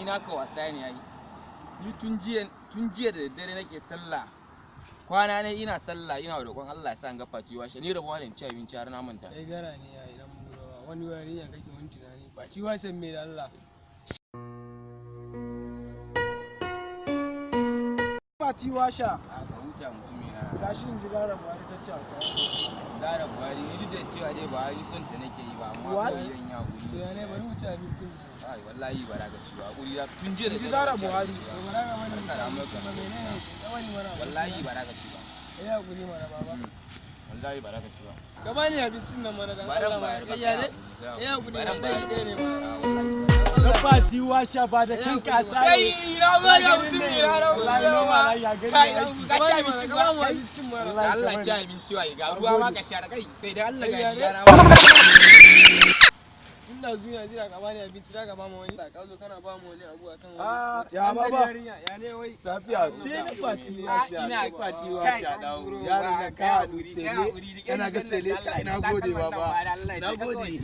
ni naka wasa ne yayi. Ni tun jiya da daddare nake sallah. Kwana ne ina sallah ina roƙon Allah ya sa in ga Fati washe. Ni rabuwa ne in ci abinci har na manta. Kai gara ne yayi dan burawa. Wani yarinya kake wani tunani. Fati washe me da Allah. Fati washa. A ka huta mutumi na. Gashi in ji gara Buhari ta ce akwai. Zara Buhari ni duk da cewa dai Buhari son ta nake yi ba amma ba zan yi hakuri. To ya ne bari mu ci abincin. Ai wallahi ba za ka ci ba. Hakuri da tun jiya da Ji Zara Buhari. ba. To bara ga wani. Kada mu ka. Menene? Wani mana. Wallahi ba za ka ci ba. Eh hakuri mana baba. Wallahi ba za ka ci ba. Ka bani abincin nan mana dan Ba dan Allah. bayar ba. Ya ne? Eh hakuri mana dai ne mana. Na Fati washa ba da kan kasa ne. Kai ina gode mutum ina da Wallahi no ma ya gani aiki. Ka ci abinci Ka ba. ba mu abincin mana. Allah ci abinci wa ga ruwa ma ka sha da kai. Kai da Allah ga Kai gidana. Tunda zuwa jira ka bani abinci da ka ba mu wani. Ka zo kana ba mu wani abu akan wani. Ah, ya baba. Ya ne wai. Lafiya. Sai na Fati washa. Ina Fati washa dawo. Yaron nan ka haɗu sele. Kana ga sele. Ina gode baba. Na gode.